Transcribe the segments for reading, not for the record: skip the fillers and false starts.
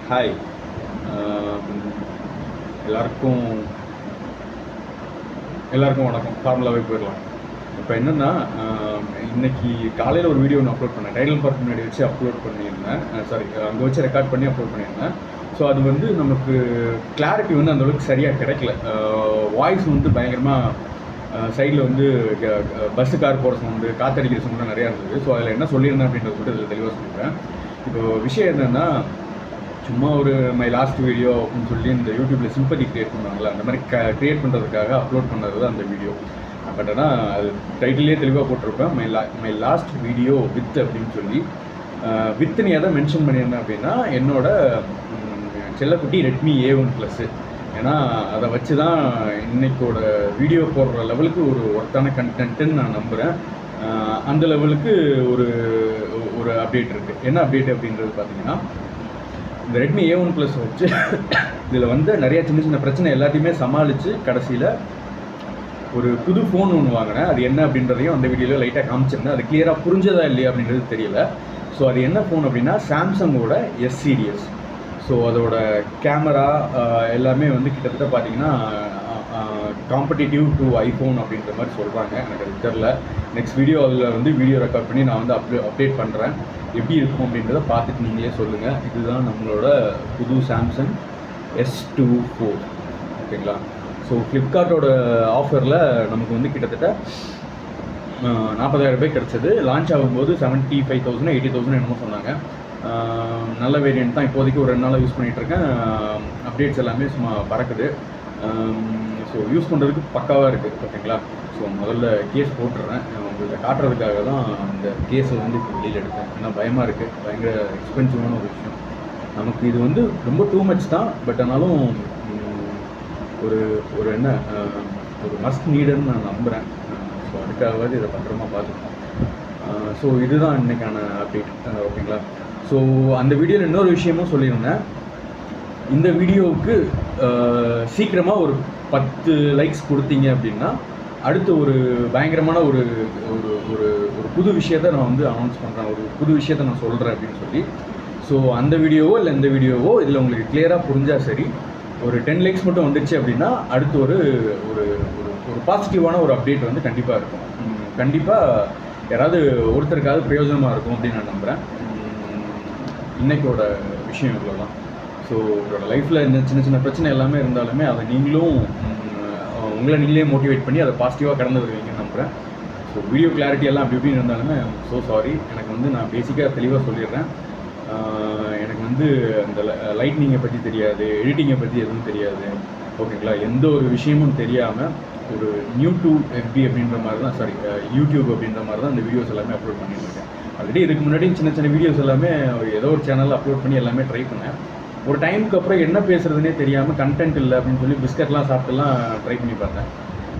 Hi எல்லாருக்கும் வணக்கம். ஃபார்முலாவே போயிடலாம். இப்போ என்னென்னா, இன்றைக்கி காலையில் ஒரு வீடியோ ஒன்று அப்லோட் பண்ணேன். டைட்டில் பார்க் முன்னாடி வச்சு அப்லோட் பண்ணியிருந்தேன். அங்கே வச்சு ரெக்கார்ட் பண்ணி அப்லோட் பண்ணியிருந்தேன். ஸோ அது வந்து நமக்கு கிளாரிட்டி வந்து அந்தளவுக்கு சரியாக கிடைக்கல. வாய்ஸ் வந்து பயங்கரமாக சைடில் வந்து பஸ்ஸு கார் போகிற சவுண்டு, காற்றடிக்கிற சவுண்டு நிறையா இருந்தது. ஸோ அதில் என்ன சொல்லியிருந்தேன் அப்படின்றது மட்டும் இதில் தெளிவாக சொல்லிடுறேன். இப்போ விஷயம் என்னென்னா, சும்மா ஒரு மை லாஸ்ட் வீடியோ அப்படின்னு சொல்லி இந்த யூடியூப்பில் சிம்பதி க்ரியேட் பண்ணுவாங்களா, அந்த மாதிரி க்ரியேட் பண்ணுறதுக்காக அப்லோட் பண்ணது தான் அந்த வீடியோ. பட் ஆனால் அது டைட்டிலே தெளிவாக போட்டிருப்பேன், மை லாஸ்ட் வீடியோ வித் அப்படின்னு சொல்லி. வித் நீ எதை மென்ஷன் பண்ணியிருந்தேன் அப்படின்னா, என்னோட செல்லக்குட்டி ரெட்மி A1 ப்ளஸ்ஸு. ஏன்னா அதை வச்சு தான் இன்றைக்கோட வீடியோ போடுற லெவலுக்கு ஒரு ஒர்த்தான கண்டென்ட்டுன்னு நான் நம்புகிறேன். அந்த லெவலுக்கு ஒரு அப்டேட் இருக்குது. என்ன அப்டேட் அப்படின்றது பார்த்தீங்கன்னா, இந்த ரெட்மி A1 ப்ளஸ் வச்சு இதில் வந்து நிறையா சின்ன சின்ன பிரச்சனை எல்லாத்தையுமே சமாளித்து கடைசியில் ஒரு புது ஃபோன் ஒன்று வாங்கினேன். அது என்ன அப்படின்றதையும் அந்த வீடியோவில் லைட்டாக காமிச்சிருந்தேன். அது கிளியராக புரிஞ்சதா இல்லையா அப்படின்றது தெரியல. ஸோ அது என்ன ஃபோன் அப்படின்னா, சாம்சங்கோட S சீரியஸ். ஸோ அதோட கேமரா எல்லாமே வந்து கிட்டத்தட்ட பார்த்தீங்கன்னா காம்படிட்டிவ் டு ஐஃபோன் அப்படின்ற மாதிரி சொல்கிறாங்க. எனக்கு அது தெரில. நெக்ஸ்ட் வீடியோ அதில் வந்து வீடியோ ரெக்கார்ட் பண்ணி நான் வந்து அப்டேட் பண்ணுறேன். எப்படி இருக்கும் அப்படின்றத பார்த்துட்டு நீங்களே சொல்லுங்கள். இதுதான் நம்மளோட புது சாம்சங் S24. ஓகேங்களா? ஸோ ஃப்ளிப்கார்ட்டோட ஆஃபரில் நமக்கு வந்து கிட்டத்தட்ட 40,000 ரூபாய் கிடச்சிது. லான்ச் ஆகும்போது 75,000 80,000 என்னமோ சொன்னாங்க. நல்ல வேரியண்ட் தான். இப்போதைக்கு ஒரு 2 நாளாக யூஸ் பண்ணிகிட்ருக்கேன். அப்டேட்ஸ் எல்லாமே சும்மா பறக்குது. ஸோ யூஸ் பண்ணுறதுக்கு பக்காவாக இருக்குது. ஓகேங்களா? ஸோ முதல்ல கேஸ் போட்டுடுறேன். உங்களுக்கு காட்டுறதுக்காக தான் இந்த கேஸை வந்து இப்போ வெளியில் எடுத்தேன். ஏன்னா பயமாக இருக்குது. பயங்கர எக்ஸ்பென்சிவான ஒரு விஷயம். நமக்கு இது வந்து ரொம்ப டூ மச் தான். பட் ஆனாலும் ஒரு என்ன ஒரு மஸ்ட் நீடுன்னு நான் நம்புகிறேன். ஸோ அதுக்காகவாது இதை பத்திரமா பார்த்துக்கணும். ஸோ இதுதான் இன்றைக்கான அப்டேட். ஓகேங்களா? ஸோ அந்த வீடியோவில் இன்னொரு விஷயமும் சொல்லியிருந்தேன். இந்த வீடியோவுக்கு சீக்கிரமாக ஒரு 10 லைக்ஸ் கொடுத்தீங்க அப்படின்னா அடுத்து ஒரு பயங்கரமான ஒரு புது விஷயத்தை நான் வந்து அனௌன்ஸ் பண்ணுறேன். ஒரு புது விஷயத்தை நான் சொல்கிறேன் அப்படின்னு சொல்லி. ஸோ அந்த வீடியோவோ இல்லை இந்த வீடியோவோ இதில் உங்களுக்கு கிளியராக புரிஞ்சால் சரி. ஒரு 10 லைக்ஸ் மட்டும் வந்துடுச்சு அப்படின்னா அடுத்து ஒரு பாசிட்டிவான ஒரு அப்டேட் வந்து கண்டிப்பாக இருக்கும். கண்டிப்பாக யாராவது ஒருத்தருக்காவது பிரயோஜனமாக இருக்கும் அப்படின்னு நான் நம்புகிறேன். இன்றைக்கோட விஷயம் இவ்வளோதான். ஸோ உங்களோட லைஃப்பில் இந்த சின்ன சின்ன பிரச்சனை எல்லாமே இருந்தாலுமே அதை நீங்களும் உங்களை நீங்களே மோட்டிவேட் பண்ணி அதை பாசிட்டிவாக கடந்து வருவீங்கன்னு நம்புகிறேன். ஸோ வீடியோ கிளாரிட்டி எல்லாம் அப்படி இப்படின்னு இருந்தாலுமே ஸோ சாரி. எனக்கு வந்து நான் பேசிக்காக தெளிவாக சொல்லிடுறேன். எனக்கு வந்து அந்த லைட்னிங்கை பற்றி தெரியாது, எடிட்டிங்கை பற்றி எதுவும் தெரியாது. ஓகேங்களா? எந்த ஒரு விஷயமும் தெரியாமல் ஒரு நியூ டு FB அப்படின்ற மாதிரி தான் யூடியூப் அப்படின்ற மாதிரி தான் இந்த வீடியோஸ் எல்லாமே அப்லோட் பண்ணிட்டுருக்கேன். ஆல்ரெடி இதுக்கு முன்னாடி சின்ன சின்ன வீடியோஸ் எல்லாமே ஏதோ ஒரு சேனலில் அப்லோட் பண்ணி எல்லாமே ட்ரை பண்ணேன். ஒரு டைமுக்கு அப்புறம் என்ன பேசுகிறதுனே தெரியாமல் கண்டென்ட் இல்லை அப்படின்னு சொல்லி பிஸ்கட்லாம் சாப்பிட்டுலாம் ட்ரை பண்ணி பார்த்தேன்.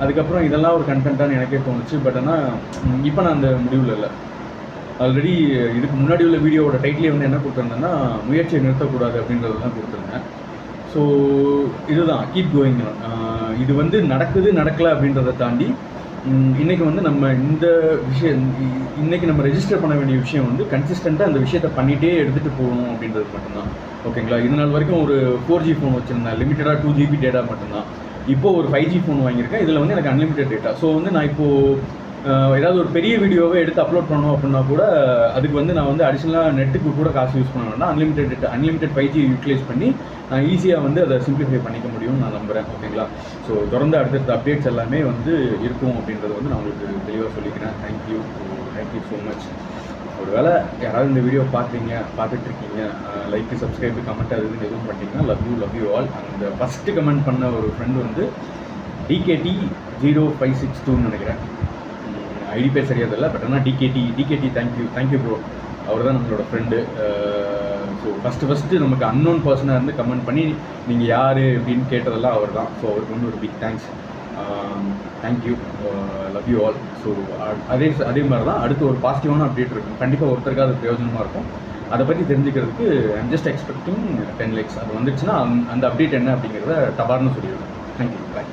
அதுக்கப்புறம் இதெல்லாம் ஒரு கண்டென்ட்டானு எனக்கே தோணுச்சு. பட் ஆனால் இப்போ நான் அந்த முடிவில் இல்லை. ஆல்ரெடி இதுக்கு முன்னாடி உள்ள வீடியோவோட டைட்டிலே வந்து என்ன கொடுத்துருந்தேன்னா, முயற்சியை நிறுத்தக்கூடாது அப்படின்றது தான் கொடுத்துருந்தேன். ஸோ இதுதான் கீப் கோயிங். இது வந்து நடக்கலை அப்படின்றத தாண்டி இன்றைக்கி வந்து நம்ம இந்த விஷயம் இன்றைக்கி நம்ம ரெஜிஸ்டர் பண்ண வேண்டிய விஷயம் வந்து கன்சிஸ்டண்ட்டாக அந்த விஷயத்தை பண்ணிகிட்டே எடுத்துகிட்டு போகணும் அப்படின்றது மட்டும்தான். ஓகேங்களா? இது நாள் வரைக்கும் ஒரு 4G ஃபோன் வச்சுருந்தேன். லிமிட்டடாக 2 GB டேட்டா மட்டும்தான். இப்போது ஒரு 5G ஃபோன் வாங்கியிருக்கேன். இதில் வந்து எனக்கு அன்லிமிட்டட் டேட்டா. ஸோ வந்து நான் இப்போது ஏதாவது ஒரு பெரிய வீடியோவை எடுத்து அப்லோட் பண்ணோம் அப்படின்னா கூட அதுக்கு வந்து நான் வந்து அடிஷ்னலாக நெட்டுக்கு கூட காசு யூஸ் பண்ண வேண்டாம். அன்லிமிட்டட் 5G யூட்டிலைஸ் பண்ணி நான் ஈஸியாக வந்து அதை சிம்பிளிஃபை பண்ணிக்க முடியும்னு நான் நம்புகிறேன். ஓகேங்களா? ஸோ தொடர்ந்து அடுத்தடுத்த அப்டேட்ஸ் எல்லாமே வந்து இருக்கும் அப்படின்றது வந்து நான் உங்களுக்கு தெளிவாக சொல்லிக்கிறேன். Thank you so much. ஒரு வேளை யாராவது இந்த வீடியோ பார்த்துட்ருக்கீங்க, லைக்கு சப்ஸ்கிரைபு கமெண்ட் அது எதுவும் பண்ணிட்டீங்கன்னா லவ் யூ ஆல். அந்த ஃபஸ்ட்டு கமெண்ட் பண்ண ஒரு ஃப்ரெண்டு வந்து DKT0562ன்னு நினைக்கிறேன். ஐடி பேர் சரியாக தெரியல. பட் ஆனால் டிகேடி தேங்க்யூ ப்ரோ. அவர் தான் நம்மளோட ஃப்ரெண்டு. ஸோ ஃபஸ்ட்டு நமக்கு அன்னோன் பர்சனாக இருந்து கமெண்ட் பண்ணி நீங்கள் யார் அப்படின்னு கேட்டதெல்லாம் அவர் தான். ஸோ அவருக்கு வந்து ஒரு big thanks. Thank you. Love you all. So அதே மாதிரி தான் அடுத்து ஒரு பாசிட்டிவான அப்டேட் இருக்கும். கண்டிப்பாக ஒருத்தருக்காக அது பிரயோஜனமாக இருக்கும். அதை பற்றி தெரிஞ்சுக்கிறதுக்கு ஐம் ஜஸ்ட் எக்ஸ்பெக்டிங் 10 லைக்ஸ். அது வந்துச்சுன்னா அந்த அப்டேட் என்ன அப்படிங்கிறத டபார்னு சொல்லிடுவேன். தேங்க்யூ. பாய்.